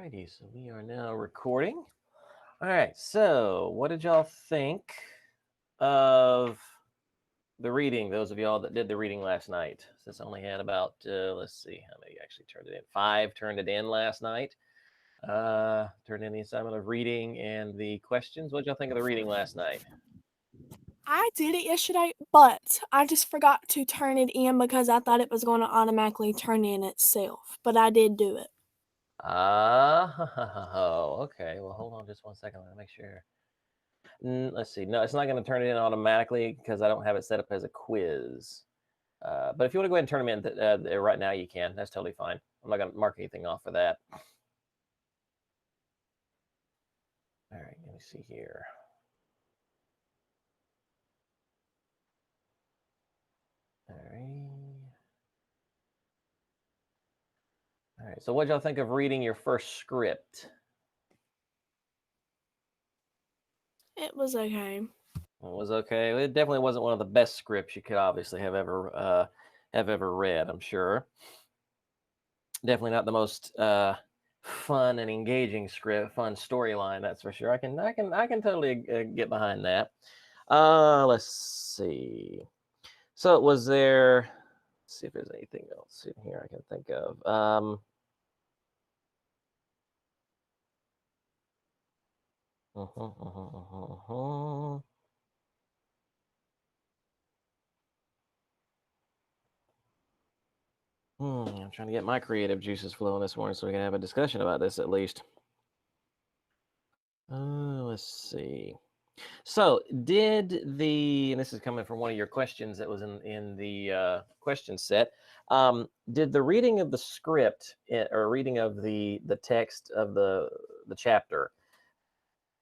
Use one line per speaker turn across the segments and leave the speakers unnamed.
righty, so we are now recording. All right, so what did y'all think of the reading? Those of y'all that did the reading last night. Since I only had about, let's see, how many actually turned it in? 5 turned it in last night. Turned in the assignment of reading and the questions. What did y'all think of the reading last night?
I did it yesterday, but I just forgot to turn it in because I thought it was going to automatically turn in itself. But I did do it.
Okay. Well, hold on just one second. Let me make sure. Let's see. No, it's not going to turn it in automatically because I don't have it set up as a quiz. But if you want to go ahead and turn them in right now, you can. That's totally fine. I'm not going to mark anything off for that. All right, let me see here. All right. So what y'all think of reading your first script?
It was okay.
It was okay. It definitely wasn't one of the best scripts you could obviously have ever read, I'm sure. Definitely not the most fun and engaging script, fun storyline, that's for sure. I can totally get behind that. Let's see. So was there? Let's see if there's anything else in here I can think of. I'm trying to get my creative juices flowing this morning so we can have a discussion about this at least. Let's see. So did and this is coming from one of your questions that was in the question set. Did the reading of the script or reading of the text of the chapter,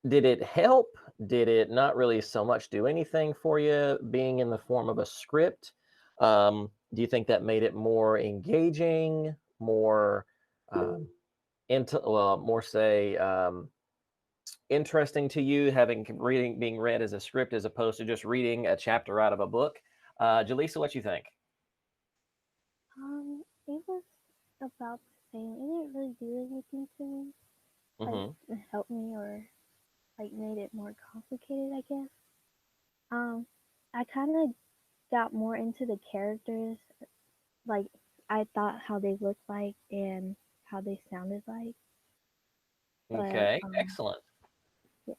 did it help? Did it not really so much do anything for you being in the form of a script? Do you think that made it more engaging, more interesting to you, being read as a script as opposed to just reading a chapter out of a book? Jaleesa, what you think?
It was about the same. It didn't really do anything to me. Like help me or like made it more complicated, I guess. I kind of got more into the characters. Like I thought how they looked like and how they sounded like.
Okay,
But
excellent.
yeah.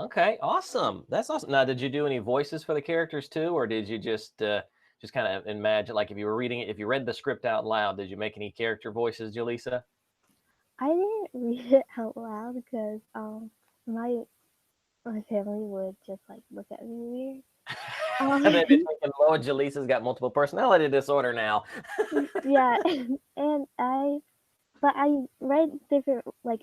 Okay, awesome. That's awesome. Now, did you do any voices for the characters too, or did you just kind of imagine, like if you were reading it, if you read the script out loud, did you make any character voices, Jaleesa?
I didn't read it out loud because my family would just like look at me weird.
They'd be thinking, Lord, Jaleesa's got multiple personality disorder now.
Yeah, and but I read different, like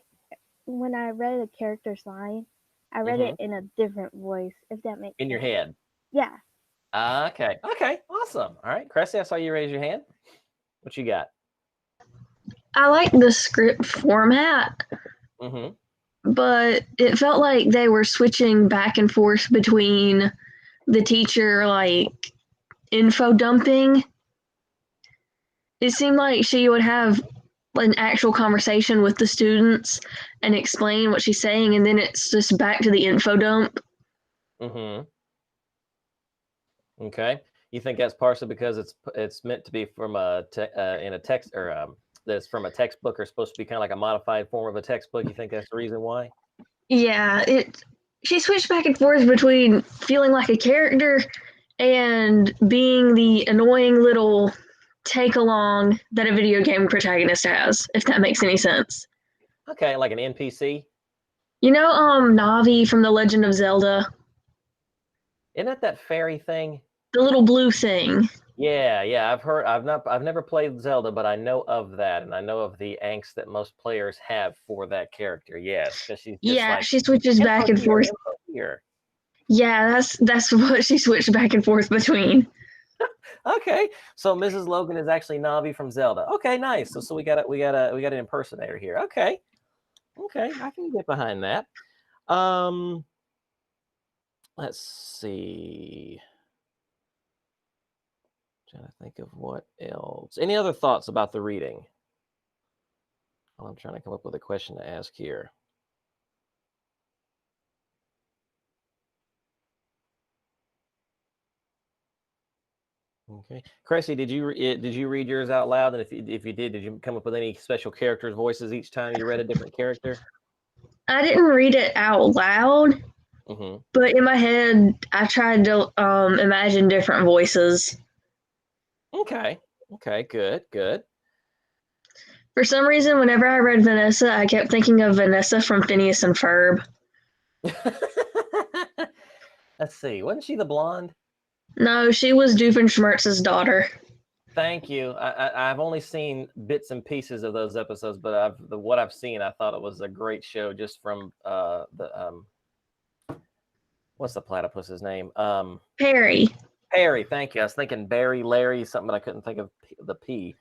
when I read a character's line, I read it in a different voice, if that makes
In your
sense.
head.
Yeah.
Okay, awesome. All right, Cressy, I saw you raise your hand. What you got?
I like the script format, but it felt like they were switching back and forth between the teacher, like, info dumping. It seemed like she would have an actual conversation with the students and explain what she's saying, and then it's just back to the info dump.
Okay. You think that's partially because it's meant to be from in a text, or that's from a textbook, or supposed to be kind of like a modified form of a textbook? You think that's the reason why?
Yeah, she switched back and forth between feeling like a character and being the annoying little take along that a video game protagonist has, if that makes any sense.
Okay, like an NPC?
You know, Navi from The Legend of Zelda?
Isn't that fairy thing?
The little blue thing.
Yeah. I've never played Zelda, but I know of that, and I know of the angst that most players have for that character. Yes, because she's just like,
she switches back and forth.
Here.
Yeah, that's what she switched back and forth between.
Okay, so Mrs. Logan is actually Navi from Zelda. Okay, nice. So we got an impersonator here. Okay, I can get behind that. Let's see. Trying to think of what else. Any other thoughts about the reading? Well, I'm trying to come up with a question to ask here. Okay, Cressy, did you read yours out loud? And if you did you come up with any special characters' voices each time you read a different character?
I didn't read it out loud, but in my head, I tried to imagine different voices.
Okay, good.
For some reason, whenever I read Vanessa, I kept thinking of Vanessa from Phineas and Ferb.
Let's see, wasn't she the blonde?
No, she was Doofenshmirtz's daughter.
Thank you. I've only seen bits and pieces of those episodes, but what I've seen, I thought it was a great show just from what's the platypus's name?
Perry.
Perry, thank you. I was thinking Barry, Larry, something, but I couldn't think of the P.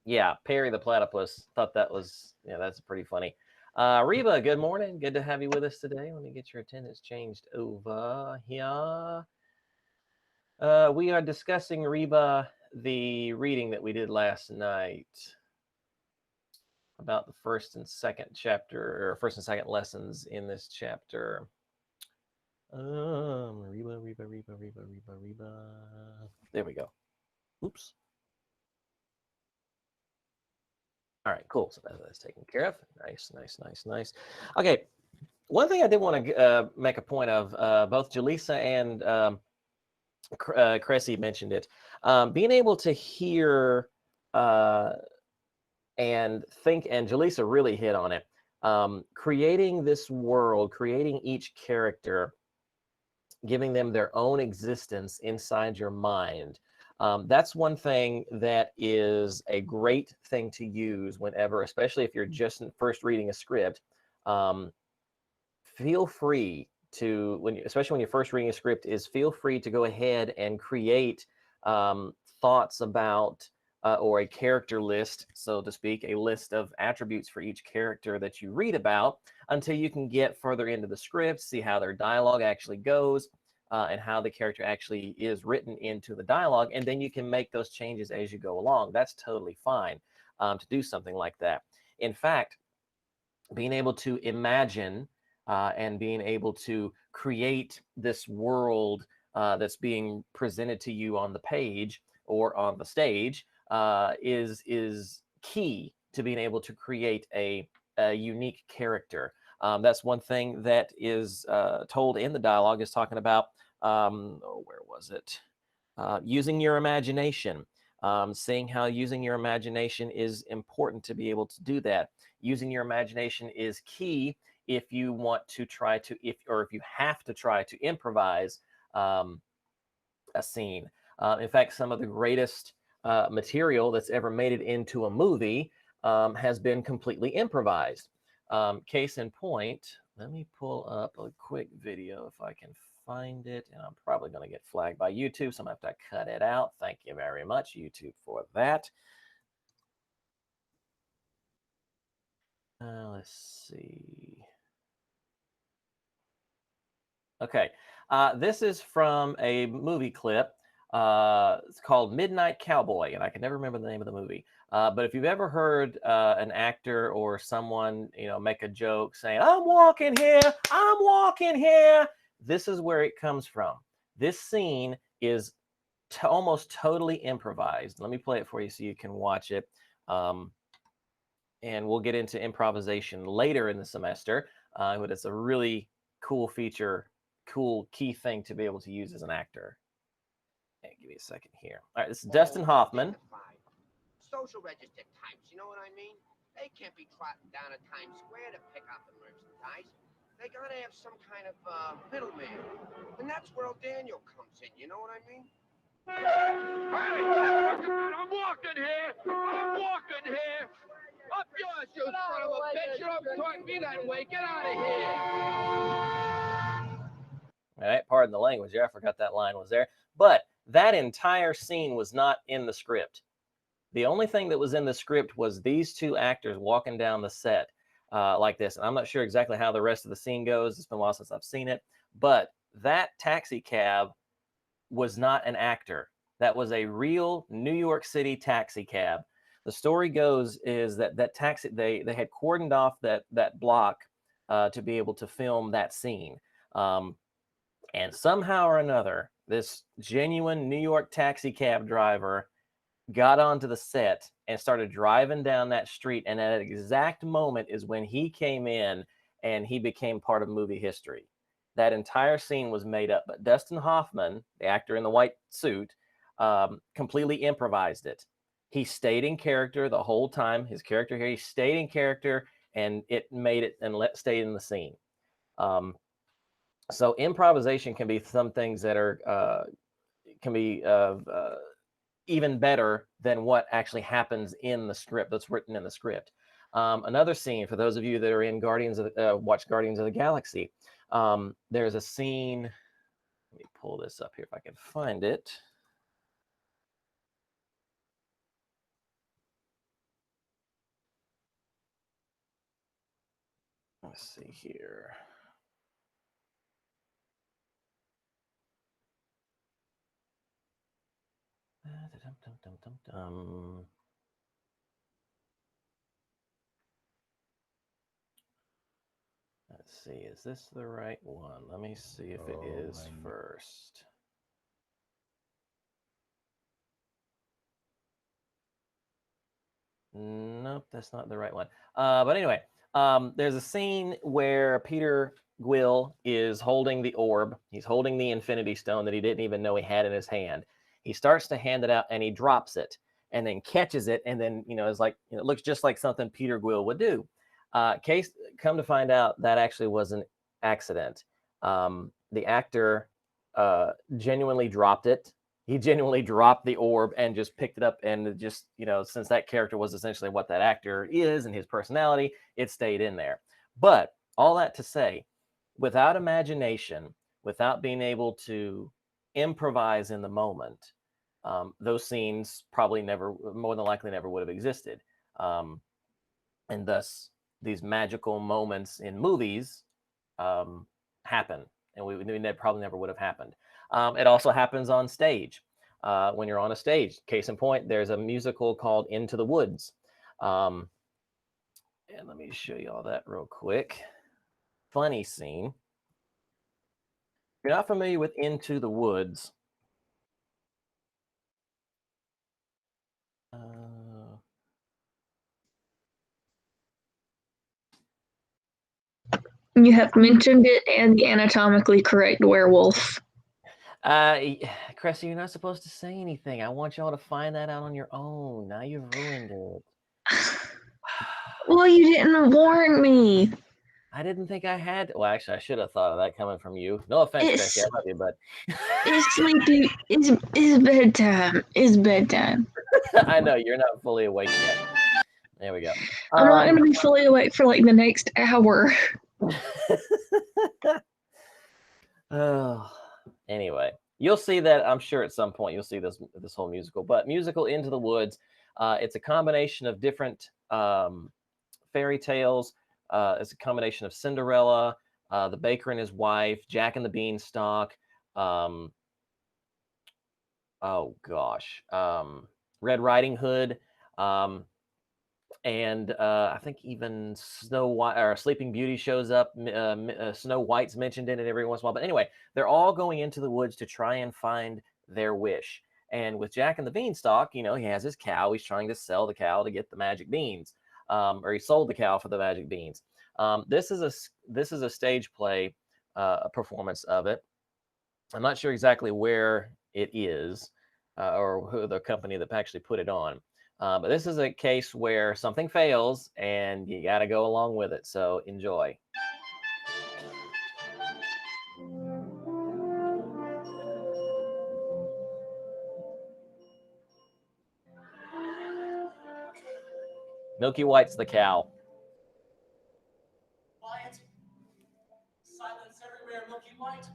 Yeah, Perry the platypus. Thought that was, that's pretty funny. Reba, good morning. Good to have you with us today. Let me get your attendance changed over here. We are discussing, Reba, the reading that we did last night about the first and second chapter, or first and second lessons in this chapter. Reba. There we go. Oops. All right, cool. So that's taken care of. Nice. Okay, one thing I did want to make a point of, both Jaleesa and Cressy mentioned it, being able to hear and think, and Jaleesa really hit on it, creating this world, creating each character, giving them their own existence inside your mind. That's one thing that is a great thing to use whenever, especially if you're just first reading a script. Feel free to, especially when you're first reading a script, feel free to go ahead and create thoughts about, or a character list, so to speak, a list of attributes for each character that you read about, until you can get further into the script, see how their dialogue actually goes, and how the character actually is written into the dialogue, and then you can make those changes as you go along. That's totally fine to do something like that. In fact, being able to imagine and being able to create this world that's being presented to you on the page or on the stage is key to being able to create a unique character. That's one thing that is told in the dialogue, is talking about, where was it? Using your imagination, seeing how using your imagination is important to be able to do that. Using your imagination is key if you want to try to, if you have to try to improvise a scene. In fact, some of the greatest material that's ever made it into a movie has been completely improvised. Case in point, let me pull up a quick video if I can find it, and I'm probably going to get flagged by YouTube, so I'm going to have to cut it out. Thank you very much, YouTube, for that. Let's see. Okay, this is from a movie clip. It's called Midnight Cowboy, and I can never remember the name of the movie. But if you've ever heard an actor or someone, make a joke saying, I'm walking here, this is where it comes from. This scene is almost totally improvised. Let me play it for you so you can watch it. And we'll get into improvisation later in the semester, but it's a really cool feature, cool key thing to be able to use as an actor. Hey, give me a second here. All right, this is Dustin Hoffman.
Social register types, you know what I mean? They can't be trotting down to Times Square to pick out the merchandise. They gotta have some kind of middleman. And that's where old Daniel comes in, you know what I mean? Hey, I'm walking here! Up yours, you son of a bitch! You don't talk me that way! Get out of here!
All right, pardon the language there. I forgot that line was there. But that entire scene was not in the script. The only thing that was in the script was these two actors walking down the set like this. And I'm not sure exactly how the rest of the scene goes. It's been a while since I've seen it. But that taxi cab was not an actor. That was a real New York City taxi cab. The story goes is that taxi, they had cordoned off that block to be able to film that scene. And somehow or another, this genuine New York taxi cab driver got onto the set and started driving down that street. And at that exact moment is when he came in and he became part of movie history. That entire scene was made up, but Dustin Hoffman, the actor in the white suit, completely improvised it. He stayed in character the whole time. His character here, he stayed in character, and it made it and stayed in the scene. So improvisation can be some things that are can be even better than what actually happens in the script that's written in the script. Another scene for those of you that are in watch Guardians of the Galaxy. There's a scene. Let me pull this up here if I can find it. Let's see here. Let's see, is this the right one? Let me see if it is first. Nope, that's not the right one. But anyway, there's a scene where Peter Quill is holding the orb. He's holding the Infinity Stone that he didn't even know he had in his hand. He starts to hand it out and he drops it and then catches it. And then, is like, it looks just like something Peter Quill would do. Come to find out that actually was an accident. The actor genuinely dropped it. He genuinely dropped the orb and just picked it up, and just, since that character was essentially what that actor is and his personality, it stayed in there. But all that to say, without imagination, without being able to improvise in the moment, those scenes probably more than likely never would have existed. And thus, these magical moments in movies happen, and that probably never would have happened. It also happens on stage. When you're on a stage, case in point, there's a musical called Into the Woods. And let me show you all that real quick. Funny scene. If you're not familiar with Into the Woods,
you have mentioned it and the anatomically correct werewolf.
Cressy, you're not supposed to say anything. I want y'all to find that out on your own. Now you've ruined it.
Well, you didn't warn me.
I didn't think I had. Well, actually, I should have thought of that coming from you. No offense, Cressy, I love you, but
it's sleepy. It's bedtime. It's bedtime.
I know you're not fully awake yet. There we go.
I'm not going to be fully awake for like the next hour.
Oh, anyway, you'll see that, I'm sure at some point you'll see this whole musical. But musical Into the Woods, it's a combination of different fairy tales. It's a combination of Cinderella, the Baker and His Wife, Jack and the Beanstalk. Red Riding Hood. And I think even Snow White or Sleeping Beauty shows up. Snow White's mentioned in it every once in a while. But anyway, they're all going into the woods to try and find their wish. And with Jack and the Beanstalk, he has his cow. He's trying to sell the cow to get the magic beans, or he sold the cow for the magic beans. This is a stage play performance of it. I'm not sure exactly where it is or who the company that actually put it on. But this is a case where something fails and you got to go along with it. So enjoy. Milky White's the cow.
Quiet. Silence everywhere, Milky White.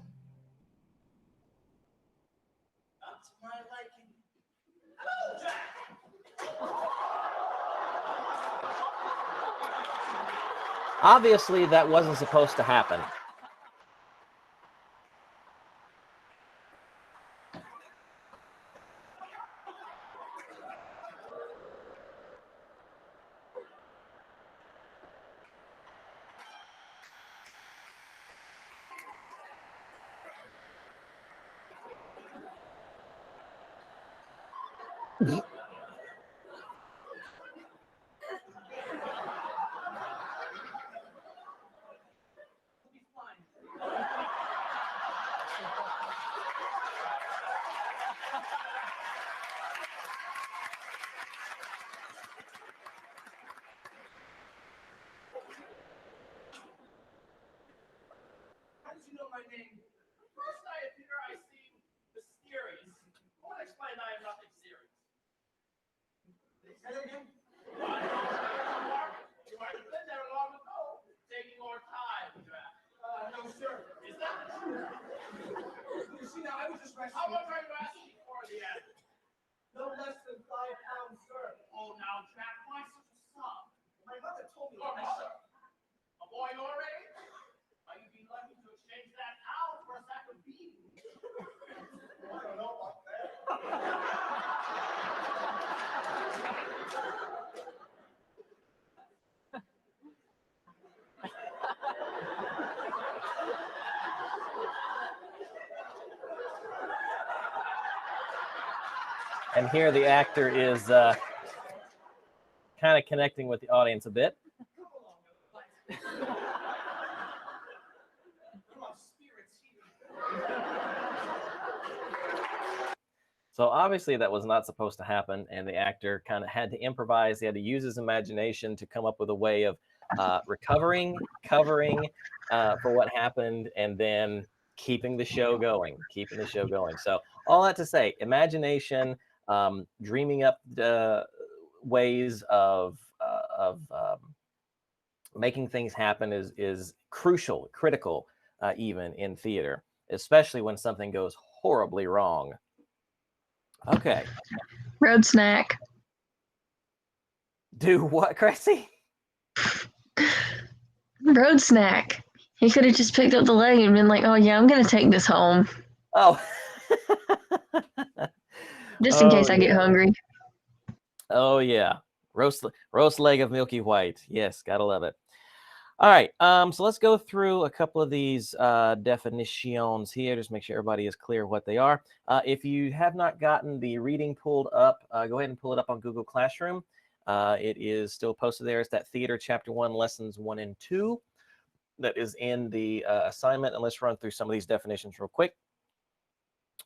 Not to my liking. Hello, Jack!
Obviously, that wasn't supposed to happen.
How did you know my name? First night at dinner, I seem mysterious. I want to explain I am nothing serious. Say that again? You might have been there long ago, taking more time. No, sir. Is that the truth? You see, now I was just resting. How much are you asking for the end? No less than 5 pounds, sir. Oh, now, Jack, why such a sum? My mother told me. Your mother? A boy your age? Are you be lucky to exchange that now for a sack of beans? I don't know about that.
And here the actor is kind of connecting with the audience a bit. So obviously that was not supposed to happen, and the actor kind of had to improvise. He had to use his imagination to come up with a way of covering for what happened, and then keeping the show going. So all that to say, imagination, dreaming up ways of making things happen is critical, even in theater, especially when something goes horribly wrong. Okay.
Road snack.
Do what, Cressy?
Road snack. He could have just picked up the leg and been like, "Oh yeah, I'm gonna take this home."
Oh.
Just in case I get hungry.
Oh yeah. Roast leg of milky white. Yes, gotta love it. All right. So let's go through a couple of these definitions here. Just make sure everybody is clear what they are. If you have not gotten the reading pulled up, go ahead and pull it up on Google Classroom. It is still posted there. It's that theater chapter 1, lessons 1 and 2 that is in the assignment. And let's run through some of these definitions real quick.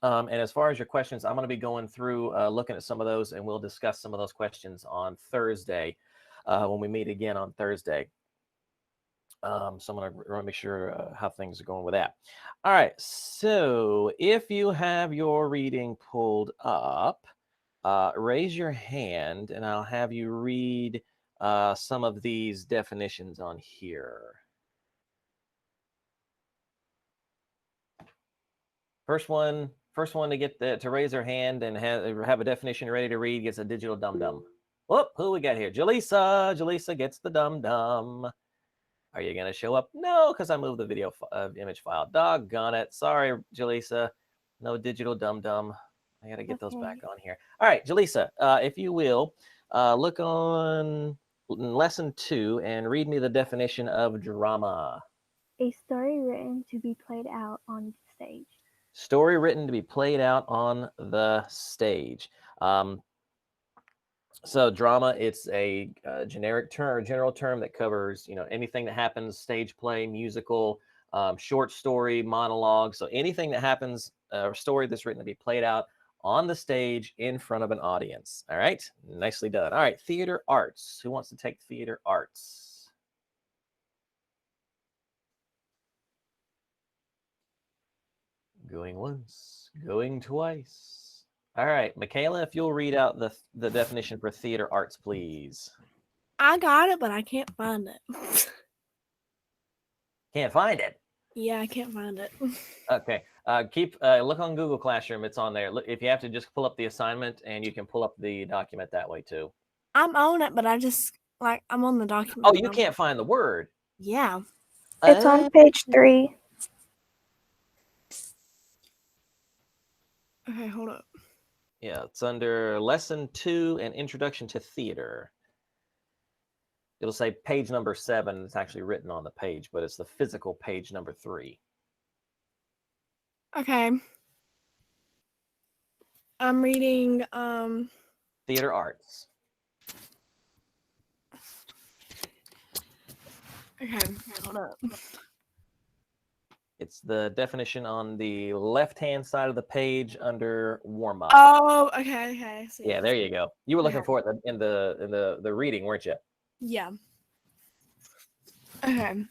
And as far as your questions, I'm going to be going through looking at some of those, and we'll discuss some of those questions on Thursday when we meet again on Thursday. So I'm going to make sure how things are going with that. All right. So if you have your reading pulled up, raise your hand and I'll have you read some of these definitions on here. First one to get to raise their hand and have a definition ready to read gets a digital dum-dum. Whoop, who we got here? Jalisa. Jalisa gets the dum-dum. Are you going to show up? No, because I moved the video image file. Doggone it. Sorry, Jalisa. No digital dum-dum. I got to get those back on here. All right, Jalisa, if you will, look on lesson 2 and read me the definition of drama.
A story written to be played out on the stage.
Story written to be played out on the stage. So drama, it's a generic term, general term that covers, anything that happens, stage play, musical, short story, monologue. So anything that happens, a story that's written to be played out on the stage in front of an audience. All right, nicely done. All right, theater arts. Who wants to take theater arts? Going once, going twice. All right, Michaela, if you'll read out the definition for theater arts, please.
I got it, but I can't find it.
Can't find it?
Yeah, I can't find it.
Okay. Look on Google Classroom. It's on there. Look, if you have to, just pull up the assignment, and you can pull up the document that way too.
I'm on it, but I'm on the document.
Oh, you can't find the word.
Yeah.
It's on page 3.
Okay, hold up.
Yeah, it's under lesson 2 and introduction to theater. It'll say page number 7. It's actually written on the page, but it's the physical page number 3.
Okay. I'm reading
Theater arts.
Okay, hold up.
It's the definition on the left-hand side of the page under warm-up.
Oh, okay, okay. I see.
Yeah, there you go. You were looking
Okay.
for it in the reading, weren't you?
Yeah. Okay.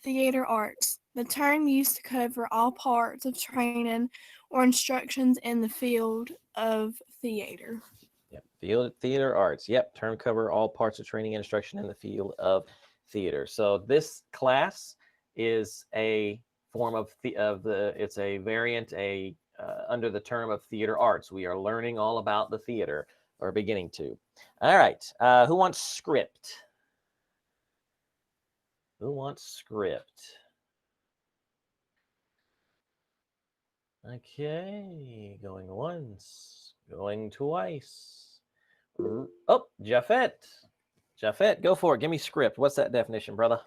Theater arts. The term used to cover all parts of training or instructions in the field of theater.
Yep. Theater arts. Yep. Term cover all parts of training and instruction in the field of theater. So this class is a form of it's a variant under the term of theater arts. We are learning all about the theater, or beginning to. All right. Who wants script? Who wants script? Okay, going once, going twice. Oh, Japheth. Japheth, go for it. Give me script. What's that definition, brother?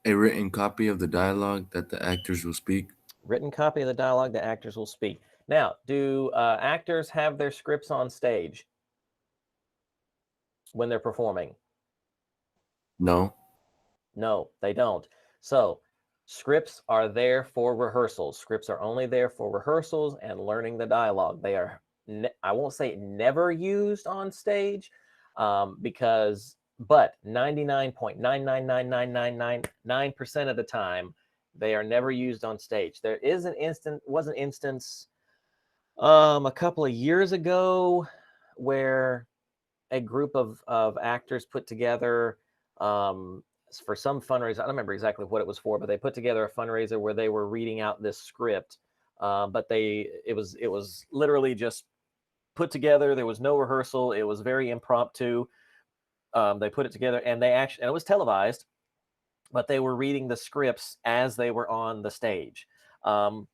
A written copy of the dialogue that the actors will speak.
Written copy of the dialogue the actors will speak. Now, do actors have their scripts on stage when they're performing?
No.
No, they don't. So scripts are there for rehearsals. Scripts are only there for rehearsals and learning the dialogue. They are, I won't say never used on stage, but 99.9999999% of the time, they are never used on stage. There is an instance a couple of years ago where a group of actors put together for some fundraiser. I don't remember exactly what it was for, but they put together a fundraiser where they were reading out this script. But it was literally just put together. There was no rehearsal. It was very impromptu. They put it together, and and it was televised, but they were reading the scripts as they were on the stage. In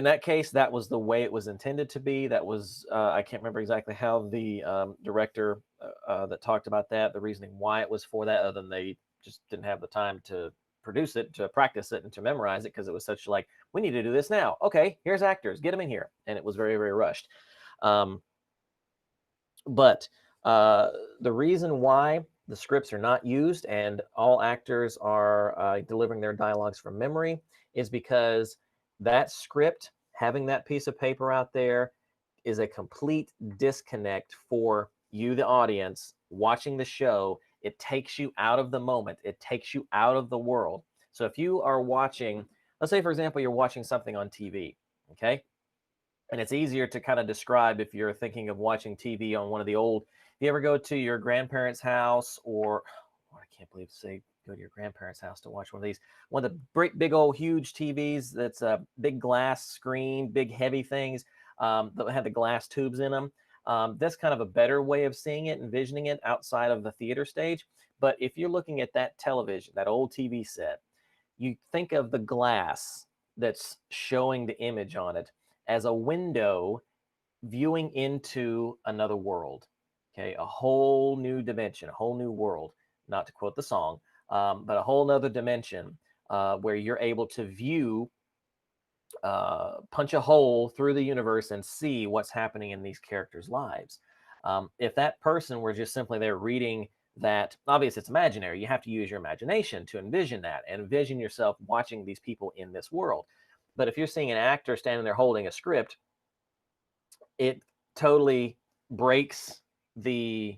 that case, that was the way it was intended to be. That was, I can't remember exactly how the director that talked about that, the reasoning why it was for that, other than they just didn't have the time to produce it, to practice it, and to memorize it, because it was such like, we need to do this now. Okay, here's actors, get them in here. And it was very, very rushed. But the reason why the scripts are not used and all actors are delivering their dialogues from memory is because that script, having that piece of paper out there, is a complete disconnect for you, the audience, watching the show. It takes you out of the moment. It takes you out of the world. So if you are watching, let's say, for example, you're watching something on TV, okay? And it's easier to kind of describe if you're thinking of watching TV on one of the old, if you ever go to your grandparents' house, or, oh, I can't believe to say go to your grandparents' house to watch one of these, one of the big old huge TVs that's a big glass screen, big heavy things that have the glass tubes in them. That's kind of a better way of seeing it, envisioning it outside of the theater stage. But if you're looking at that television, that old TV set, you think of the glass that's showing the image on it as a window viewing into another world, okay? A whole new dimension, a whole new world, not to quote the song, but a whole nother dimension where you're able to view, punch a hole through the universe and see what's happening in these characters' lives. If that person were just simply there reading that, obviously it's imaginary. You have to use your imagination to envision that and envision yourself watching these people in this world. But if you're seeing an actor standing there holding a script, it totally breaks the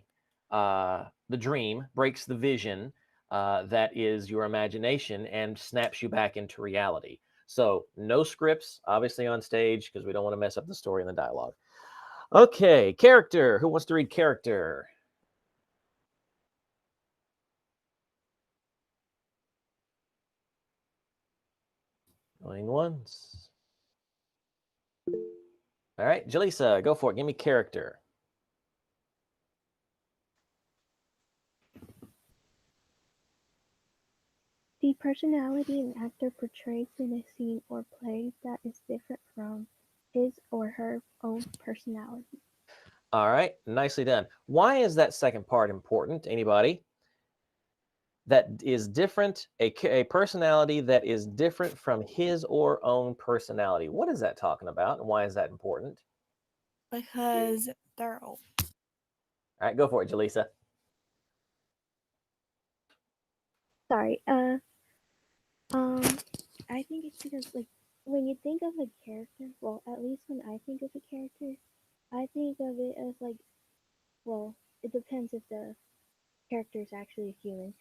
dream, breaks the vision that is your imagination, and snaps you back into reality. So no scripts, obviously, on stage, because we don't want to mess up the story and the dialogue. Okay, character. Who wants to read character? Going once. All right, Jaleesa, go for it. Give me character.
The personality an actor portrays in a scene or play that is different from his or her own personality.
All right, nicely done. Why is that second part important? Anybody? That is different, a personality that is different from his or own personality. What is that talking about, and why is that important?
Because they're old.
All right, go for it, Jaleesa.
Sorry. I think it's because like when you think of a character, well, at least when I think of a character, I think of it as like, well, it depends if the character is actually a human,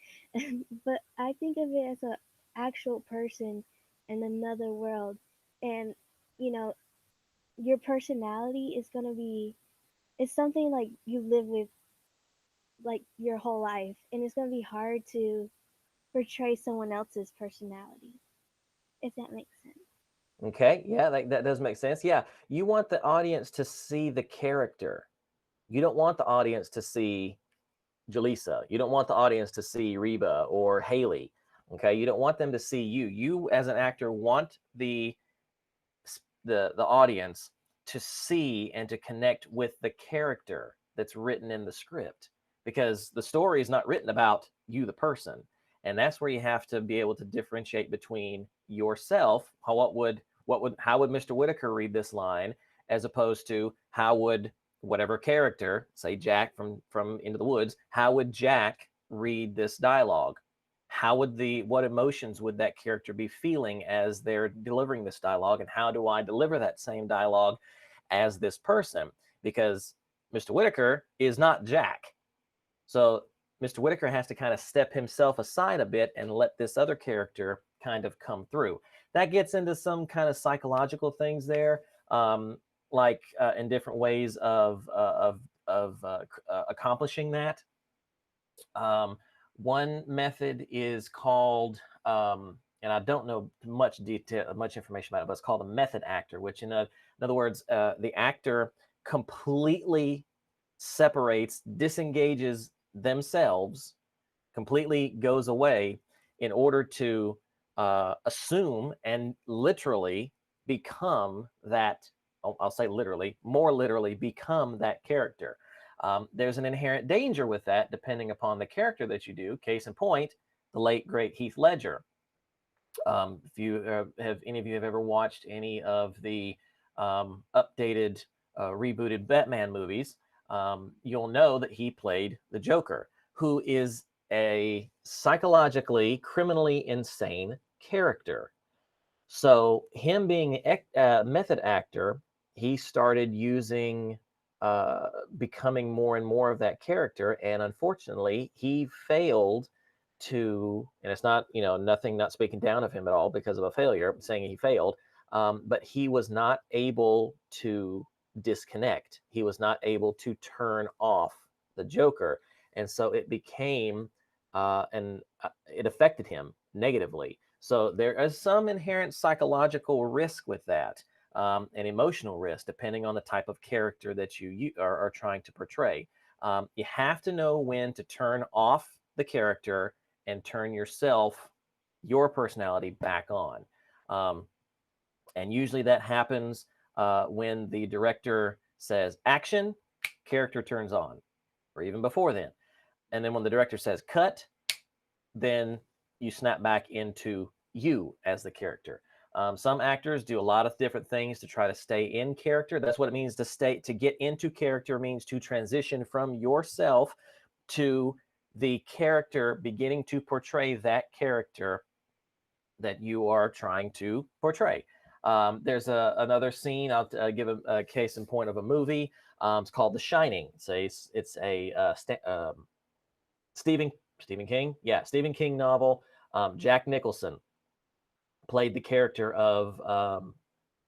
but I think of it as a actual person in another world, and you know, your personality is gonna be, it's something like you live with like your whole life, and it's gonna be hard to portray someone else's personality, if that makes sense.
Okay, yeah, that does make sense. Yeah, you want the audience to see the character. You don't want the audience to see Jaleesa. You don't want the audience to see Reba or Haley. Okay, you don't want them to see you. You, as an actor, want the audience to see and to connect with the character that's written in the script, because the story is not written about you, the person. And that's where you have to be able to differentiate between yourself. How would Mr. Whitaker read this line, as opposed to how would whatever character, say Jack from Into the Woods, how would Jack read this dialogue? What emotions would that character be feeling as they're delivering this dialogue, and how do I deliver that same dialogue as this person? Because Mr. Whitaker is not Jack. So Mr. Whitaker has to kind of step himself aside a bit and let this other character kind of come through. That gets into some kind of psychological things there, like in different ways of accomplishing that. One method is called, and I don't know much information about it, but it's called a method actor, which in other words, the actor completely separates, disengages themselves, completely goes away in order to assume and literally become that. I'll say literally, more literally become that character. There's an inherent danger with that, depending upon the character that you do. Case in point, the late great Heath Ledger. If you have any of you have ever watched any of the updated, rebooted Batman movies, you'll know that he played the Joker, who is a psychologically, criminally insane character. So him being a method actor, he started using, becoming more and more of that character, and unfortunately, he failed to. And it's not, nothing, not speaking down of him at all because of a failure, saying he failed, but he was not able to disconnect. He was not able to turn off the Joker, and so it became, and it affected him negatively. So there is some inherent psychological risk with that, and emotional risk, depending on the type of character that you are trying to portray. You have to know when to turn off the character and turn your personality back on. And usually that happens when the director says action, character turns on, or even before then. And then when the director says cut, then you snap back into you as the character. Some actors do a lot of different things to try to stay in character. That's what it means to get into character, means to transition from yourself to the character, beginning to portray that character that you are trying to portray. There's another scene. I'll give a case in point of a movie. It's called The Shining. It's a Stephen King. Yeah, Stephen King novel. Jack Nicholson played the character of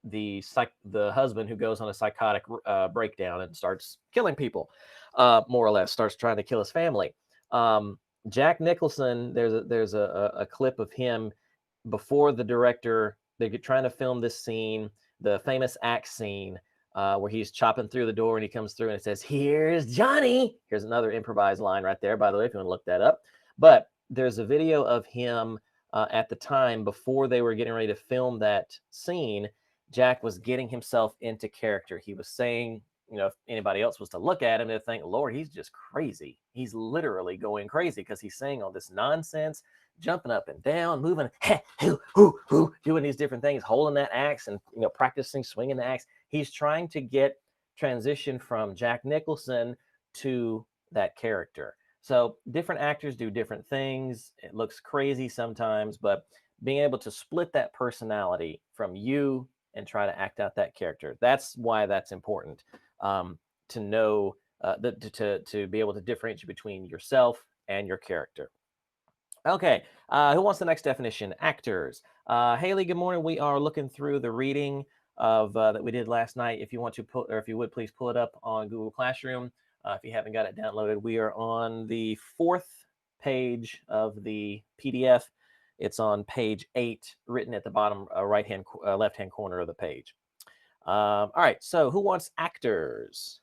the husband who goes on a psychotic breakdown and starts killing people, more or less, starts trying to kill his family. Jack Nicholson, there's a clip of him before the director. They're trying to film this scene, the famous axe scene, where he's chopping through the door and he comes through and it says, "Here's Johnny." Here's another improvised line right there, by the way, if you want to look that up. But there's a video of him at the time before they were getting ready to film that scene. Jack was getting himself into character. He was saying, if anybody else was to look at him, they'd think, "Lord, he's just crazy. He's literally going crazy," because he's saying all this nonsense, jumping up and down, moving, doing these different things, holding that axe and, practicing swinging the axe. He's trying to get transition from Jack Nicholson to that character. So different actors do different things. It looks crazy sometimes, but being able to split that personality from you and try to act out that character, that's why that's important, to know, to be able to differentiate between yourself and your character. Okay, who wants the next definition? Actors. Haley, good morning. We are looking through the reading of that we did last night. If you want to put, or if you would, please pull it up on Google Classroom. If you haven't got it downloaded, we are on the 4th page of the PDF. It's on page 8, written at the bottom left-hand corner of the page. All right, so who wants actors?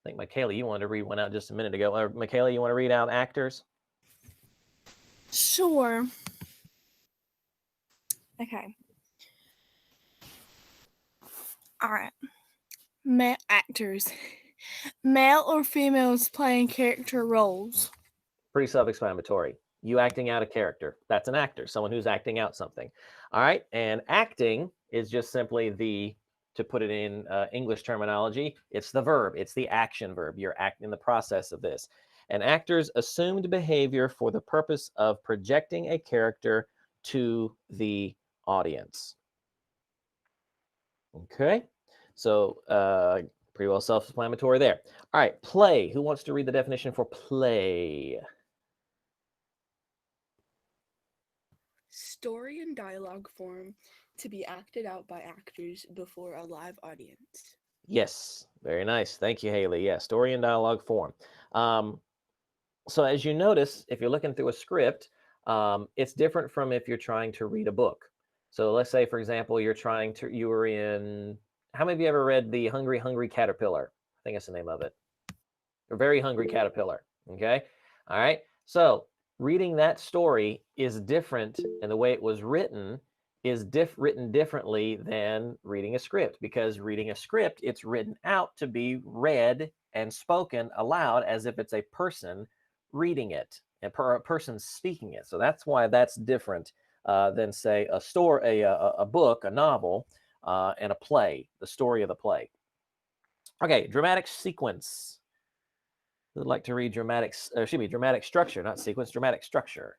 I think Michaela, you wanted to read one out just a minute ago. Michaela, you want to read out actors?
Sure. Okay. All right. Actors. Male or females playing character roles.
Pretty self-explanatory. You acting out a character. That's an actor, someone who's acting out something. All right. And acting is just simply to put it in English terminology, it's the verb. It's the action verb. You're acting in the process of this. An actor's assumed behavior for the purpose of projecting a character to the audience. Okay. So pretty well self-explanatory there. All right. Play. Who wants to read the definition for play?
Story and dialogue form to be acted out by actors before a live audience.
Yes, very nice. Thank you, Haley. Yeah, story and dialogue form. So as you notice, if you're looking through a script, it's different from if you're trying to read a book. So let's say, for example, you were in, how many of you ever read The Hungry, Hungry Caterpillar? I think that's the name of it. A Very Hungry Caterpillar. Okay. All right. So reading that story is different, and the way it was written is written differently than reading a script, because reading a script, it's written out to be read and spoken aloud as if it's a person reading it and a person speaking it. So that's why that's different than, say, a book, a novel, and a play, the story of the play. Okay, dramatic sequence. Who would like to read dramatic structure, not sequence, dramatic structure?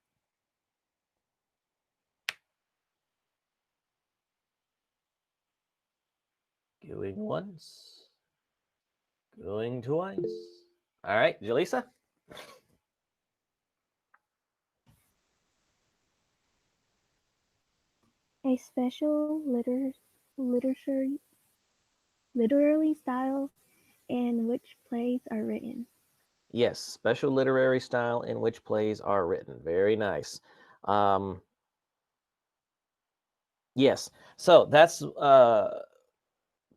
Going once, going twice. All right, Jaleesa?
A special literary style in which plays are written.
Yes, special literary style in which plays are written. Very nice. Yes, so that's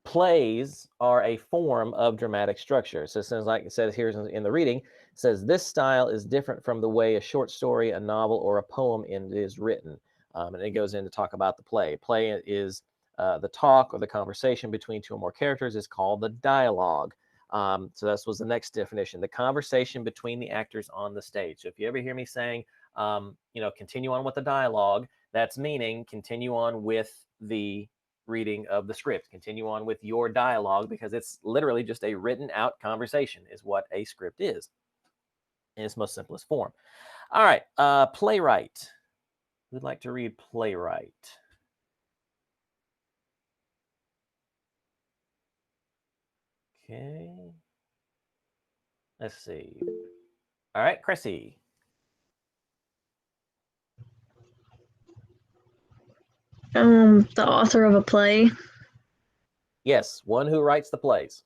plays are a form of dramatic structure. So it sounds like it says here in the reading, it says this style is different from the way a short story, a novel, or a poem is written. And it goes in to talk about the play. Play is the talk or the conversation between two or more characters is called the dialogue. So this was the next definition, the conversation between the actors on the stage. So if you ever hear me saying, continue on with the dialogue, that's meaning continue on with the reading of the script, continue on with your dialogue, because it's literally just a written out conversation is what a script is in its most simplest form. All right, playwright. Who'd like to read playwright? Okay. Let's see. All right, Chrissy.
The author of a play.
Yes, one who writes the plays.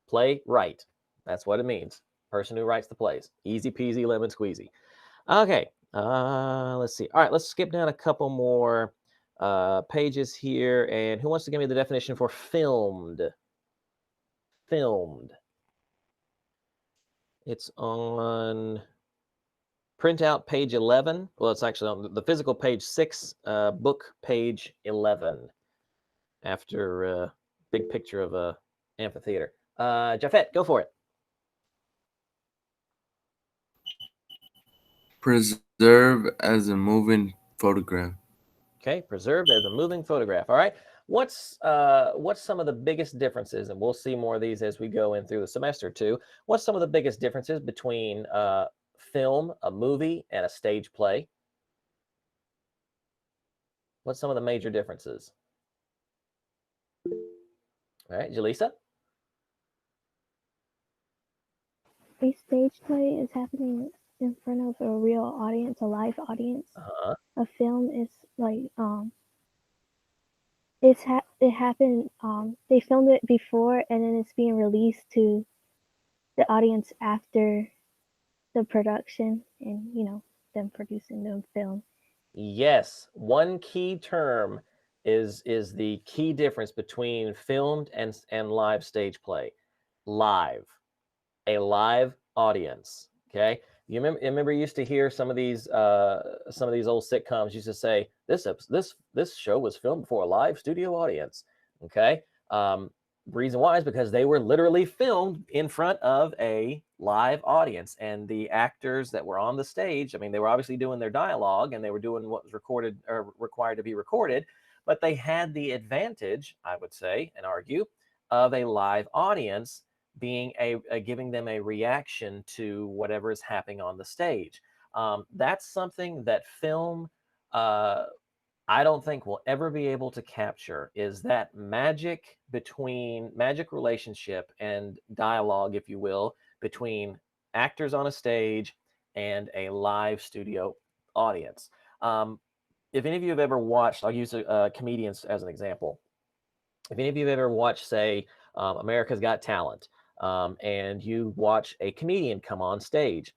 Playwright. That's what it means. Person who writes the plays. Easy peasy lemon squeezy. Okay. Let's see. All right, let's skip down a couple more pages here. And who wants to give me the definition for filmed? Filmed. It's on printout page 11. Well, it's actually on the physical page 6, book page 11. After big picture of a amphitheater. Jafet, go for it.
Preserve as a moving photograph.
Okay, preserved as a moving photograph. All right. What's some of the biggest differences, and we'll see more of these as we go in through the semester too. What's some of the biggest differences between film, a movie, and a stage play? What's some of the major differences? All right, Jaleesa?
A stage play is happening in front of a real audience, a live audience.
Uh-huh.
A film is like it happened they filmed it before and then it's being released to the audience after the production and them producing the film.
Yes, one key term is the key difference between filmed and live stage play. Live, a live audience. Okay, you remember you used to hear some of these old sitcoms used to say this show was filmed before a live studio audience. Okay, the reason why is because they were literally filmed in front of a live audience, and the actors that were on the stage, I mean, they were obviously doing their dialogue and they were doing what was recorded or required to be recorded, but they had the advantage, I would say and argue, of a live audience being giving them a reaction to whatever is happening on the stage. That's something that film uh, I don't think we'll ever be able to capture, is that magic relationship and dialogue, if you will, between actors on a stage and a live studio audience. If any of you have ever watched, I'll use comedians as an example. If any of you have ever watched, say, America's Got Talent, and you watch a comedian come on stage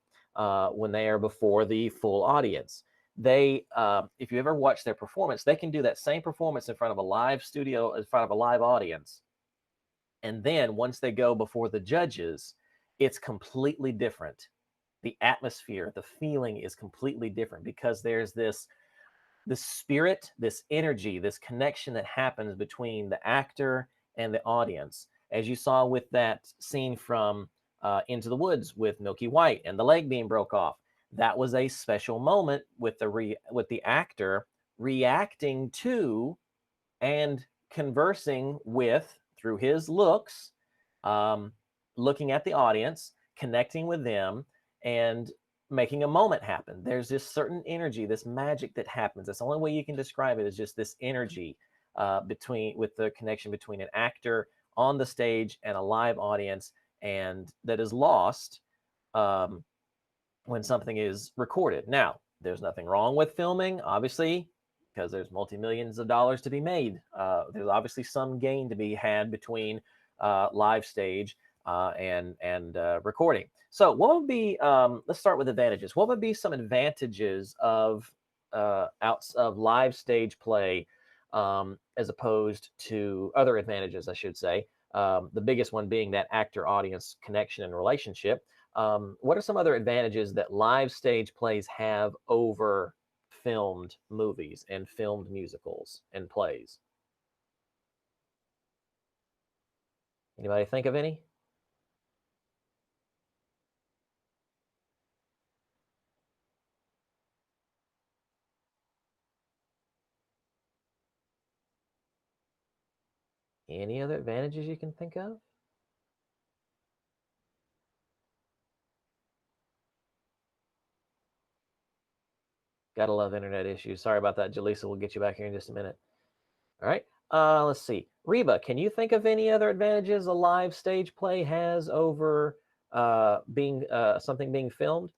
when they are before the full audience, if you ever watch their performance, they can do that same performance in front of a live studio, in front of a live audience. And then once they go before the judges, it's completely different. The atmosphere, the feeling is completely different because there's this spirit, this energy, this connection that happens between the actor and the audience. As you saw with that scene from Into the Woods with Milky White and the leg being broke off, that was a special moment with the actor reacting to and conversing with, through his looks, um, looking at the audience, connecting with them, and making a moment happen. There's this certain energy, this magic that happens. That's the only way you can describe it, is just this energy with the connection between an actor on the stage and a live audience, and that is lost um, when something is recorded. Now, there's nothing wrong with filming, obviously, because there's multi-millions of dollars to be made. There's obviously some gain to be had between live stage and recording. So, what would be? Let's start with advantages. What would be some advantages of live stage play as opposed to other advantages, I should say? The biggest one being that actor-audience connection and relationship. What are some other advantages that live stage plays have over filmed movies and filmed musicals and plays? Anybody think of any? Any other advantages you can think of? Gotta love internet issues. Sorry about that, Jaleesa. We'll get you back here in just a minute. All right. Let's see. Reba, can you think of any other advantages a live stage play has over being something being filmed?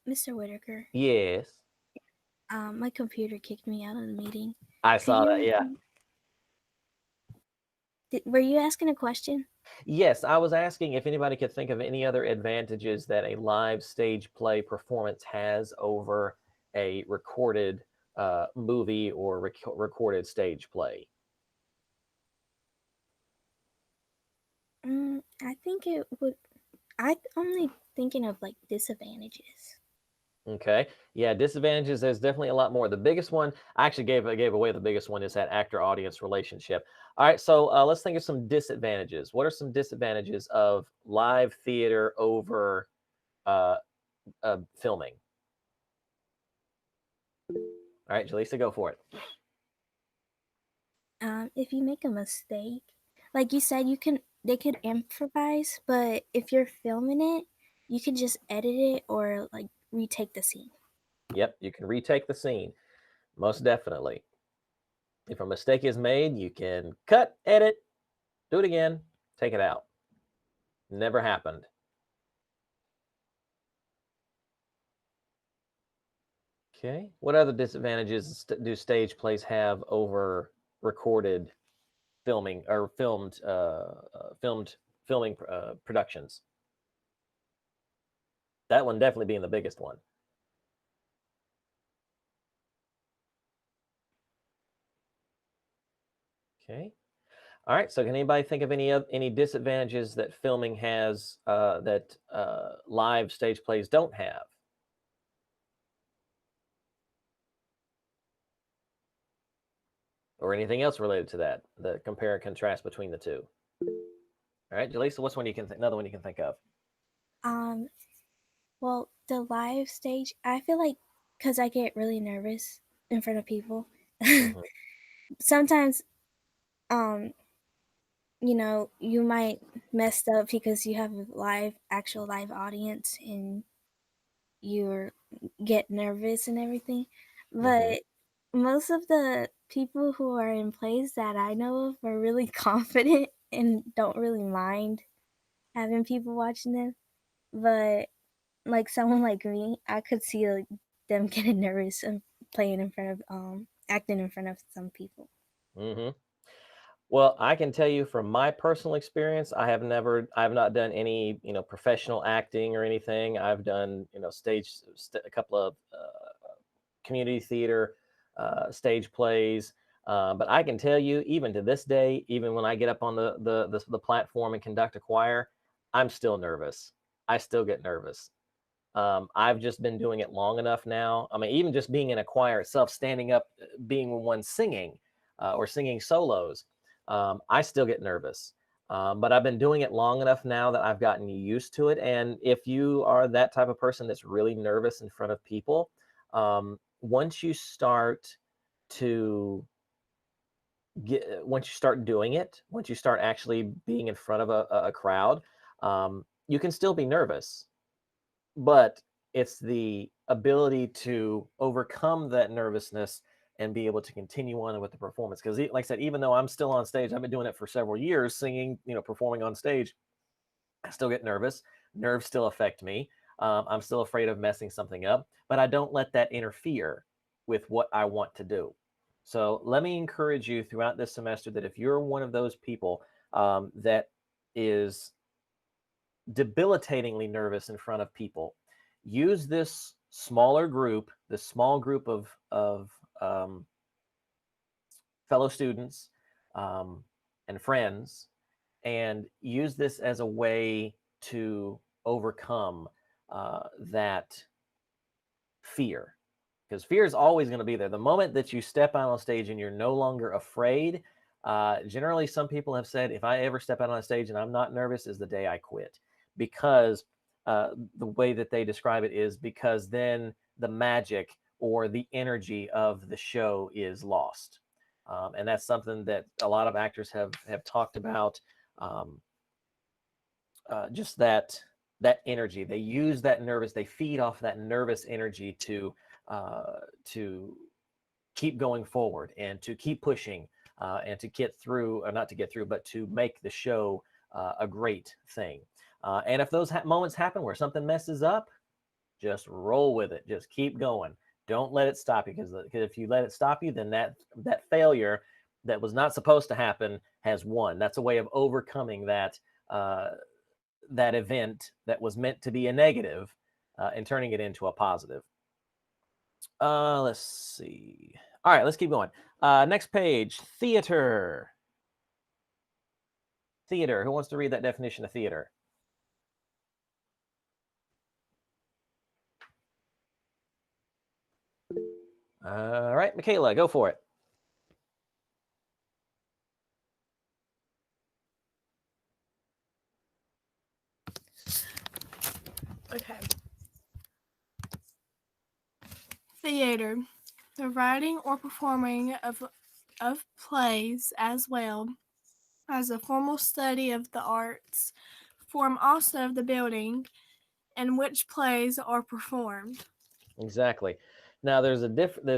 Mr. Whitaker,
Yes.
my computer kicked me out of the meeting.
I
Could
saw
you
that. Yeah.
were you asking a question?
Yes, I was asking if anybody could think of any other advantages that a live stage play performance has over a recorded movie or recorded stage play.
I think it would. I only thinking of like disadvantages.
Okay. Yeah, disadvantages, there's definitely a lot more. The biggest one, I actually gave away the biggest one, is that actor-audience relationship. All right, so let's think of some disadvantages. What are some disadvantages of live theater over uh, filming? All right, Jaleesa, go for it.
If you make a mistake, like you said, they could improvise, but if you're filming it, you can just edit it or like retake the scene.
Yep, you can retake the scene, most definitely. If a mistake is made, you can cut, edit, do it again, take it out. Never happened. Okay. What other disadvantages do stage plays have over recorded filming or filming productions? That one definitely being the biggest one. Okay. All right. So can anybody think of any disadvantages that filming has that live stage plays don't have? Or anything else related to that? The compare and contrast between the two. All right, Jaleesa, what's one you can another one you can think of?
Well, the live stage, I feel like because I get really nervous in front of people.
Mhm.
Sometimes, you might mess up because you have a actual live audience and you get nervous and everything. But most of the people who are in plays that I know of are really confident and don't really mind having people watching them. But like someone like me, I could see like, them getting nervous and playing in front of acting in front of some people.
Mm-hmm. Well, I can tell you from my personal experience, I've not done any, professional acting or anything. I've done, a couple of community theater, stage plays. But I can tell you, even to this day, even when I get up on the platform and conduct a choir, I'm still nervous. I still get nervous. I've just been doing it long enough now. I mean, even just being in a choir itself, standing up, being one singing or singing solos, I still get nervous. But I've been doing it long enough now that I've gotten used to it. And if you are that type of person that's really nervous in front of people, once you start to once you start doing it, once you start actually being in front of a crowd, you can still be nervous, but it's the ability to overcome that nervousness and be able to continue on with the performance. Because, like I said, even though I'm still on stage, I've been doing it for several years, singing, performing on stage, I still get nervous. Nerves still affect me. I'm still afraid of messing something up, but I don't let that interfere with what I want to do. So let me encourage you throughout this semester that if you're one of those people that is debilitatingly nervous in front of people, use this small group of fellow students and friends, and use this as a way to overcome that fear, because fear is always going to be there. The moment that you step out on stage and you're no longer afraid, generally some people have said, if I ever step out on stage and I'm not nervous, is the day I quit. Because the way that they describe it is because then the magic or the energy of the show is lost. And that's something that a lot of actors have talked about. Just that energy, they use that nervous, they feed off that nervous energy to keep going forward and to keep pushing and to get through, or not to get through, but to make the show a great thing. And if those moments happen where something messes up, just roll with it. Just keep going. Don't let it stop you, because if you let it stop you, then that failure that was not supposed to happen has won. That's a way of overcoming that event that was meant to be a negative and turning it into a positive. Let's see. All right, let's keep going. Next page, theater. Theater. Who wants to read that definition of theater? All right, Michaela, go for it.
Okay. Theater, the writing or performing of plays as well as a formal study of the arts, form also of the building in which plays are performed.
Exactly. Now there's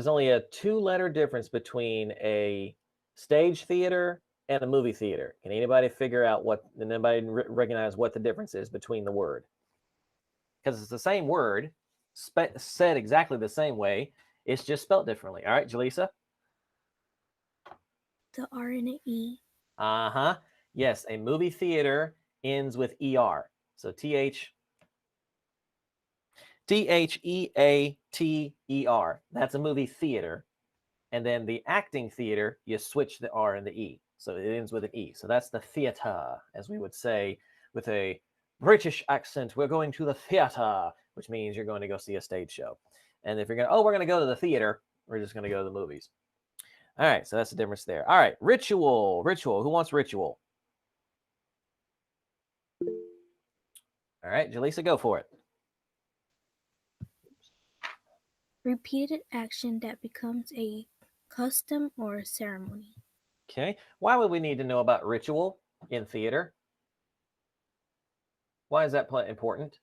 only a 2-letter difference between a stage theater and a movie theater. Can anybody figure out recognize what the difference is between the word? Because it's the same word, said exactly the same way. It's just spelled differently. All right, Jaleesa?
The R and an E.
Uh-huh. Yes, a movie theater ends with ER. So Theater. That's a movie theater. And then the acting theater, you switch the R and the E. So it ends with an E. So that's the theater, as we would say with a British accent. We're going to the theater, which means you're going to go see a stage show. And if we're going to go to the theater, we're just going to go to the movies. All right, so that's the difference there. All right, ritual. Who wants ritual? All right, Jaleesa, go for it.
Repeated action that becomes a custom or a ceremony.
Okay, why would we need to know about ritual in theater? Why is that important?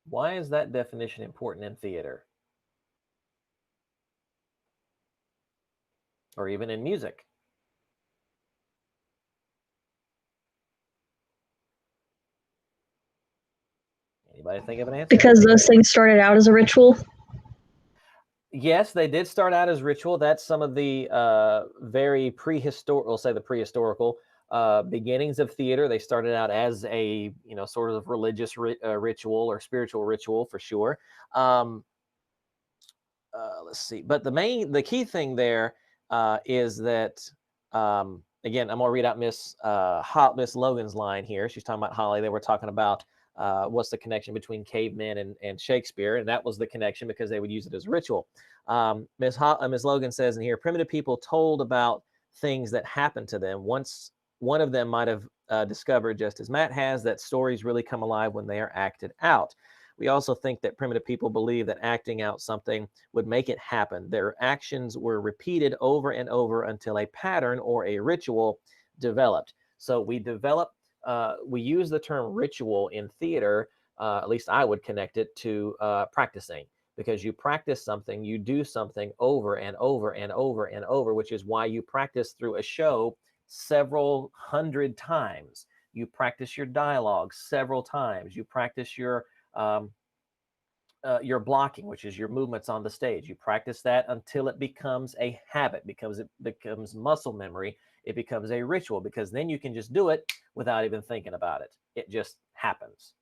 Why is that definition important in theater? Or even in music? Anybody think of an answer?
Because those things started out as a ritual?
Yes, they did start out as ritual. That's some of the very prehistorical, we'll say the prehistorical beginnings of theater. They started out as a, sort of religious ritual or spiritual ritual for sure. Let's see. But the key thing there is that, again, I'm going to read out Miss Logan's line here. She's talking about Holly. They were talking about what's the connection between cavemen and Shakespeare, and that was the connection because they would use it as ritual. Miss Logan says in here, primitive people told about things that happened to them. Once one of them might have discovered, just as Matt has, that stories really come alive when they are acted out. We also think that primitive people believe that acting out something would make it happen. Their actions were repeated over and over until a pattern or a ritual developed. So we use the term ritual in theater, at least I would connect it to practicing, because you practice something, you do something over and over and over and over, which is why you practice through a show several hundred times. You practice your dialogue several times. You practice your blocking, which is your movements on the stage. You practice that until it becomes a habit, because it becomes muscle memory. It becomes a ritual, because then you can just do it without even thinking about it. It just happens.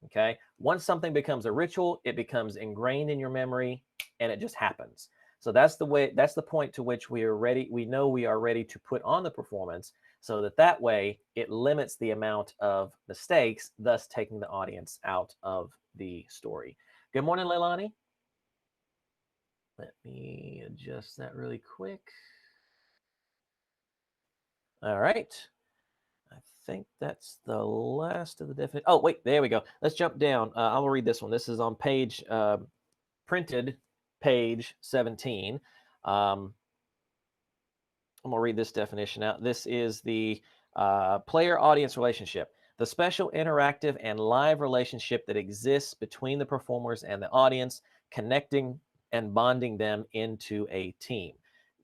Okay. Once something becomes a ritual, it becomes ingrained in your memory and it just happens. So that's the point to which we are ready. We know we are ready to put on the performance, so that way it limits the amount of mistakes, thus taking the audience out of the story. Good morning, Leilani. Let me adjust that really quick. All right. I think that's the last of the definition. Oh, wait, there we go. Let's jump down. I will read this one. This is on printed page 17. I'm going to read this definition out. This is the player-audience relationship, the special interactive and live relationship that exists between the performers and the audience, connecting and bonding them into a team.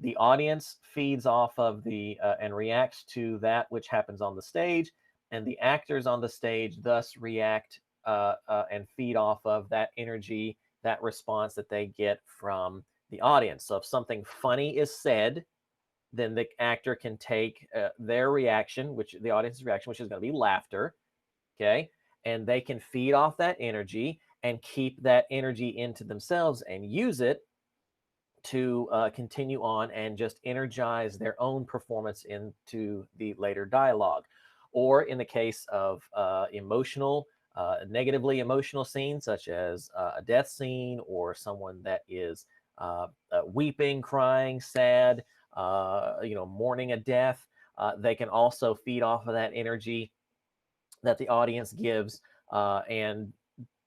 The audience feeds off of and reacts to that which happens on the stage, and the actors on the stage thus react and feed off of that energy, that response that they get from the audience. So if something funny is said, then the actor can take their reaction, which the audience's reaction, which is going to be laughter, okay, and they can feed off that energy and keep that energy into themselves and use it to continue on and just energize their own performance into the later dialogue. or in the case of negatively emotional scenes, such as a death scene or someone that is weeping, crying, sad, mourning a death, they can also feed off of that energy that the audience gives and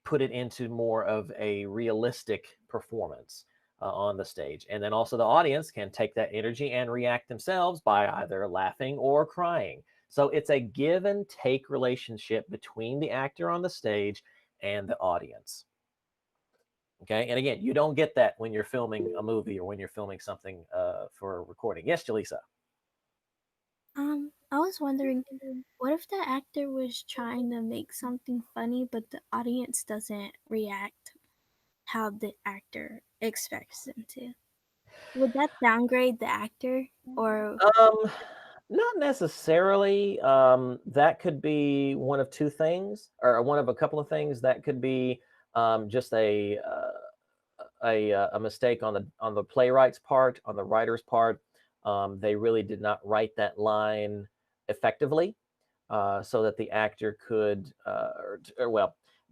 put it into more of a realistic performance on the stage. And then also the audience can take that energy and react themselves by either laughing or crying. So it's a give and take relationship between the actor on the stage and the audience. Okay, and again, you don't get that when you're filming a movie or when you're filming something for a recording. Yes, Jaleesa.
I was wondering, what if the actor was trying to make something funny, but the audience doesn't react how the actor expects them to? Would that downgrade the actor, or
Not necessarily. That could be one of two things, or one of a couple of things. That could be just a mistake on the playwright's part, on the writer's part. They really did not write that line effectively, so that the actor could,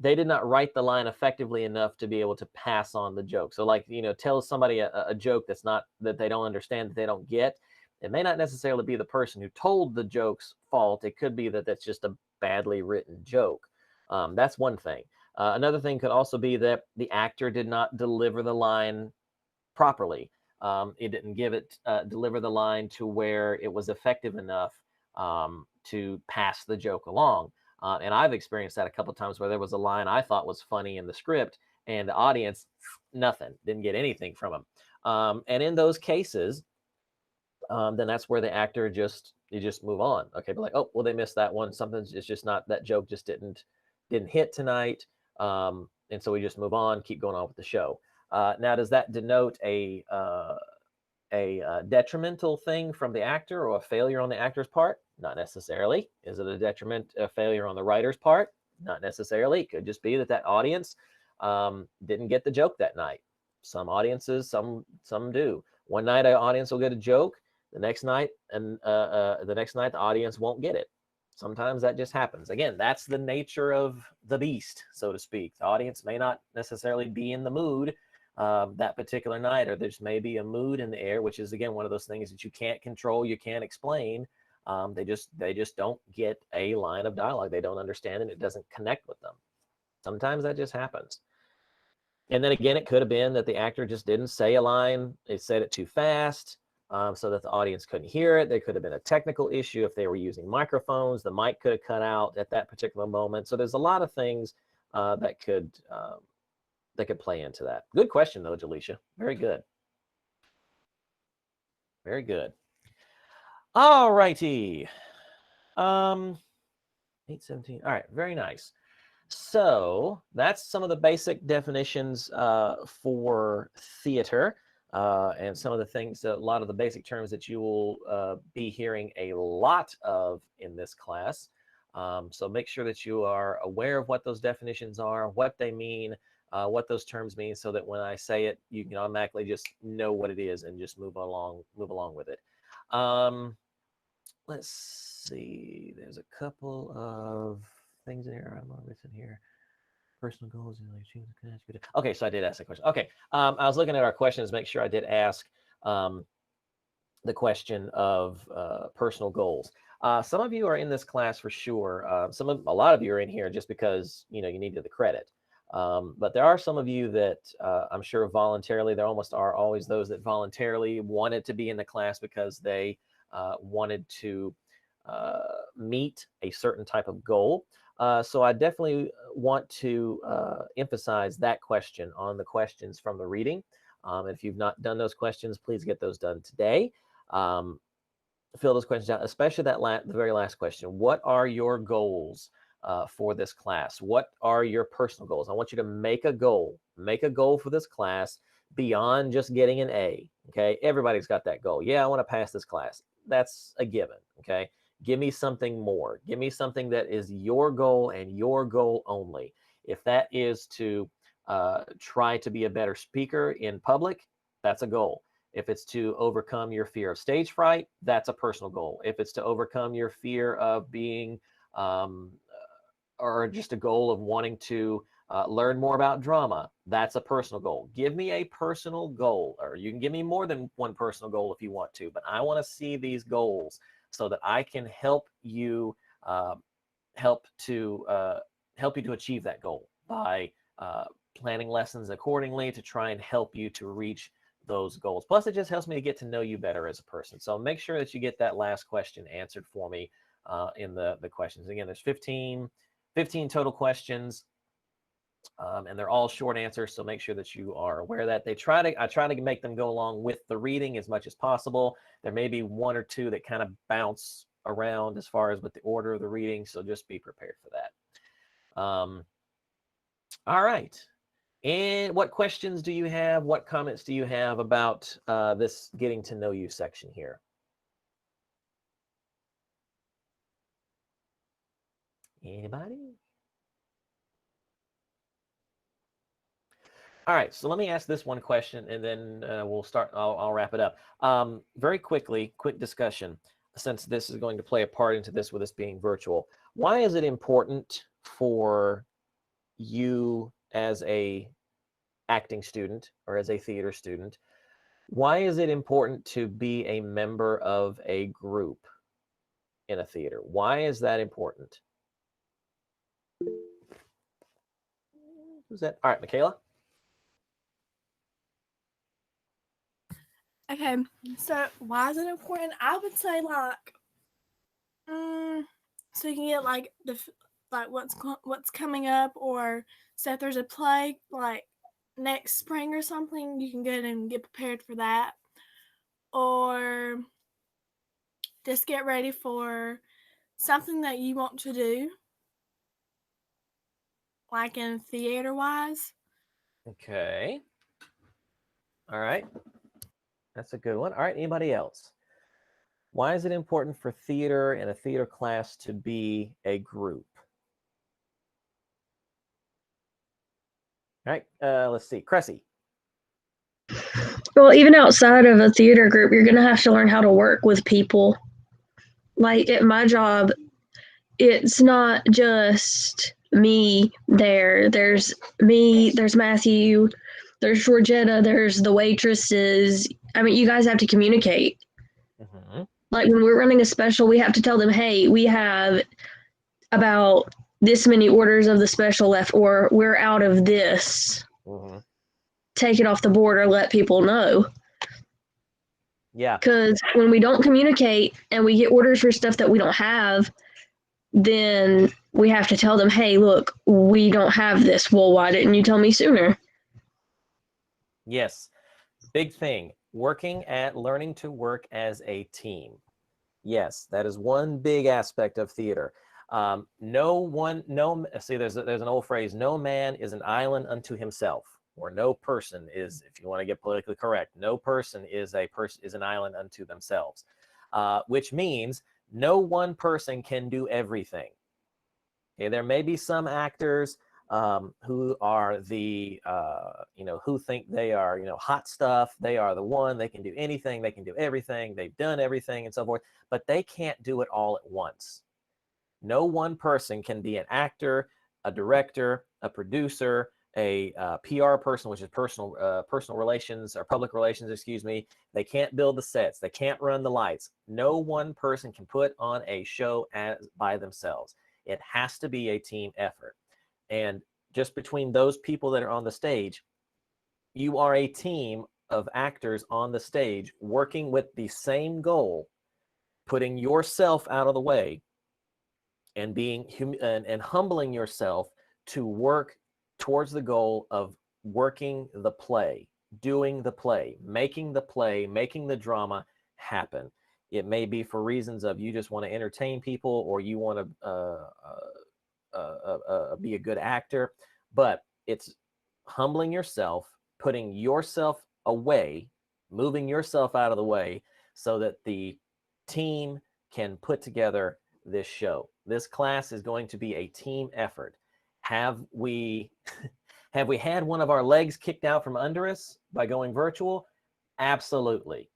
they did not write the line effectively enough to be able to pass on the joke. So, like, tell somebody a joke that they don't understand, that they don't get. It may not necessarily be the person who told the joke's fault. It could be that that's just a badly written joke. That's one thing. Another thing could also be that the actor did not deliver the line properly. It didn't deliver the line to where it was effective enough to pass the joke along. And I've experienced that a couple of times where there was a line I thought was funny in the script, and the audience, nothing, didn't get anything from them. And in those cases, then that's where the actor you just move on. Okay, but like, oh, well, they missed that one. It's just not, that joke just didn't hit tonight. And so we just move on, keep going on with the show. Now, does that denote a detrimental thing from the actor or a failure on the actor's part? Not necessarily. Is it a failure on the writer's part? Not necessarily. It could just be that audience didn't get the joke that night. Some audiences, some do. One night, an audience will get a joke. The next night, the audience won't get it. Sometimes that just happens. Again, that's the nature of the beast, so to speak. The audience may not necessarily be in the mood that particular night, or there's maybe a mood in the air, which is, again, one of those things that you can't control, you can't explain. They just don't get a line of dialogue. They don't understand it. It doesn't connect with them. Sometimes that just happens. And then again, it could have been that the actor just didn't say a line. They said it too fast, so that the audience couldn't hear it. There could have been a technical issue if they were using microphones. The mic could have cut out at that particular moment. So there's a lot of things that could play into that. Good question, though, Jaleesa. Very good. Very good. All righty. 8:17. All right. Very nice. So that's some of the basic definitions for theater, and some of the things, a lot of the basic terms that you will be hearing a lot of in this class. So make sure that you are aware of what those definitions are, what they mean, what those terms mean, so that when I say it, you can automatically just know what it is and just move along with it. Let's see. There's a couple of things in here. I'm missing here. Personal goals. Okay, so I did ask that question. Okay, I was looking at our questions, make sure I did ask the question of personal goals. Some of you are in this class for sure. A lot of you are in here just because you needed the credit. But there are some of you that I'm sure voluntarily. There almost are always those that voluntarily wanted to be in the class because they wanted to meet a certain type of goal. So I definitely want to emphasize that question on the questions from the reading. If you've not done those questions, please get those done today. Fill those questions out, especially the very last question. What are your goals for this class? What are your personal goals? I want you to make a goal. Make a goal for this class beyond just getting an A. Okay, everybody's got that goal. Yeah, I want to pass this class. That's a given. Okay. Give me something more. Give me something that is your goal and your goal only. If that is to try to be a better speaker in public, that's a goal. If it's to overcome your fear of stage fright, that's a personal goal. If it's to overcome your fear of being, or just a goal of wanting to learn more about drama, that's a personal goal. Give me a personal goal, or you can give me more than one personal goal if you want to, but I want to see these goals so that I can help you help you to achieve that goal by planning lessons accordingly to try and help you to reach those goals. Plus, it just helps me to get to know you better as a person. So make sure that you get that last question answered for me in the questions. Again, there's 15 total questions, and they're all short answers. So make sure that you are aware of that. I try to make them go along with the reading as much as possible. There may be one or two that kind of bounce around as far as with the order of the reading. So just be prepared for that. All right. And what questions do you have? What comments do you have about this getting to know you section here? Anybody? All right, so let me ask this one question, and then we'll start. I'll wrap it up. Very quickly, quick discussion, since this is going to play a part into this with this being virtual. Why is it important for you as a acting student or as a theater student? Why is it important to be a member of a group in a theater? Why is that important? Who's that? All right, Michaela.
Okay, so why is it important? I would say like, so you can get like what's coming up, or say if there's a play like next spring or something, you can go and get prepared for that, or just get ready for something that you want to do, like in theater wise.
Okay. All right. That's a good one. All right. Anybody else? Why is it important for theater and a theater class to be a group? All right. Let's see. Cressy.
Well, even outside of a theater group, you're going to have to learn how to work with people. Like at my job, it's not just me there. There's me, there's Matthew, there's Georgetta, there's the waitresses. I mean, you guys have to communicate.
Mm-hmm.
Like when we're running a special, we have to tell them, hey, we have about this many orders of the special left, or we're out of this.
Mm-hmm.
Take it off the board or let people know.
Yeah.
Because when we don't communicate and we get orders for stuff that we don't have, then we have to tell them, hey, look, we don't have this. Well, why didn't you tell me sooner?
Yes. Big thing. Learning to work as a team. Yes, that is one big aspect of theater. See, there's an old phrase, no man is an island unto himself, or no person is, if you want to get politically correct, no person is an island unto themselves, which means no one person can do everything. Okay, there may be some actors who are who think they are, hot stuff. They are the one, they can do anything, they can do everything, they've done everything and so forth, but they can't do it all at once. No one person can be an actor, a director, a producer, a PR person, which is personal relations or public relations, excuse me. They can't build the sets. They can't run the lights. No one person can put on a show by themselves. It has to be a team effort. And just between those people that are on the stage, you are a team of actors on the stage working with the same goal, putting yourself out of the way and being and humbling yourself to work towards the goal of working the play, doing the play, making the drama happen. It may be for reasons of you just want to entertain people, or you want to be a good actor, but it's humbling yourself, putting yourself away, moving yourself out of the way so that the team can put together this show. This class is going to be a team effort. Have we had one of our legs kicked out from under us by going virtual? Absolutely.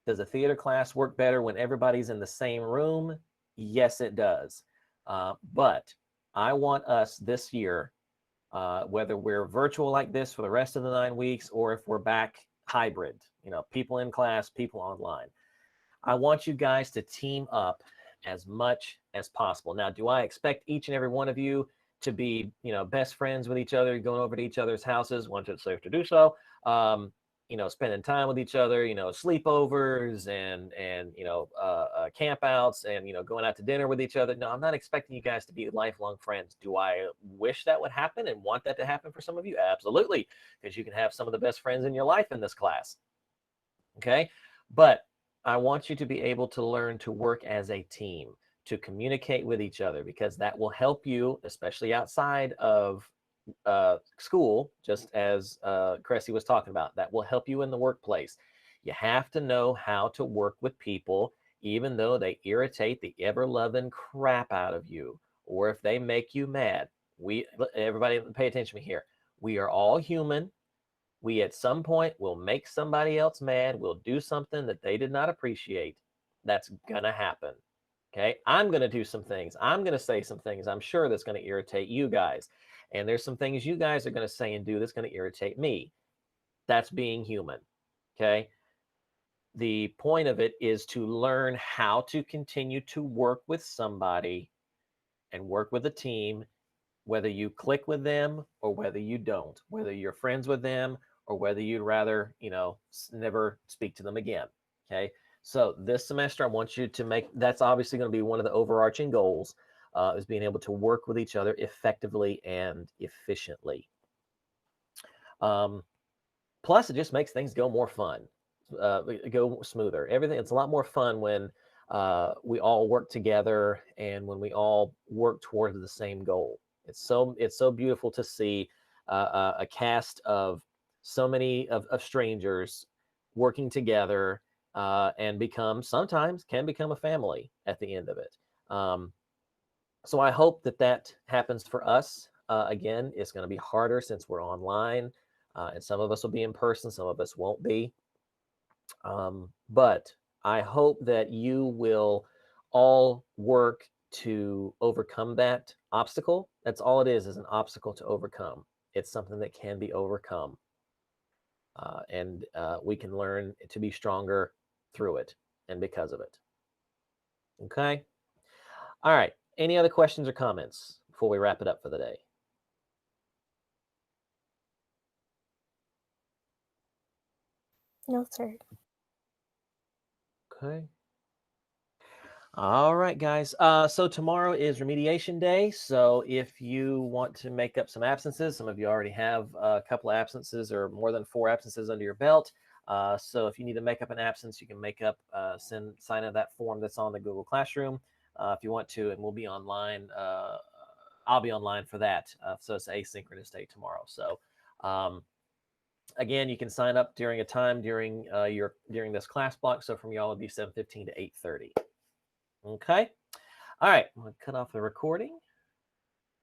Does a theater class work better when everybody's in the same room? Yes, it does. But I want us this year, whether we're virtual like this for the rest of the 9 weeks, or if we're back hybrid, people in class, people online, I want you guys to team up as much as possible. Now, do I expect each and every one of you to be, best friends with each other, going over to each other's houses once it's safe to do so? Spending time with each other, sleepovers and campouts and, going out to dinner with each other. No, I'm not expecting you guys to be lifelong friends. Do I wish that would happen and want that to happen for some of you? Absolutely, because you can have some of the best friends in your life in this class. Okay, but I want you to be able to learn to work as a team, to communicate with each other, because that will help you, especially outside of school, just as Cressy was talking about. That will help you in the workplace. You have to know how to work with people, even though they irritate the ever-loving crap out of you, or if they make you mad. Everybody pay attention to me here. We are all human. We at some point will make somebody else mad. We'll do something that they did not appreciate. That's gonna happen. Okay, I'm gonna do some things. I'm gonna say some things I'm sure that's gonna irritate you guys. And there's some things you guys are gonna say and do that's gonna irritate me. That's being human. Okay. The point of it is to learn how to continue to work with somebody and work with a team, whether you click with them or whether you don't, whether you're friends with them or whether you'd rather, never speak to them again. Okay. So this semester, I want you to make, that's obviously going to be one of the overarching goals, is being able to work with each other effectively and efficiently. Plus, it just makes things go more fun, go smoother. Everything, it's a lot more fun when we all work together and when we all work towards the same goal. It's so beautiful to see a cast of so many of strangers working together and sometimes can become a family at the end of it. So I hope that happens for us. Again, it's going to be harder since we're online, and some of us will be in person, some of us won't be. But I hope that you will all work to overcome that obstacle. That's all it is an obstacle to overcome. It's something that can be overcome. And we can learn to be stronger through it and because of it. Okay? All right. Any other questions or comments before we wrap it up for the day?
No, sir.
Okay. All right, guys. So tomorrow is remediation day. So if you want to make up some absences, some of you already have a couple of absences or more than 4 absences under your belt. So if you need to make up an absence, you can sign in that form that's on the Google Classroom if you want to, and we'll be online. I'll be online for that. So it's asynchronous day tomorrow. So again, you can sign up during a time during this class block. So from y'all, it'll be 7:15 to 8:30. Okay. All right. I'm going to cut off the recording.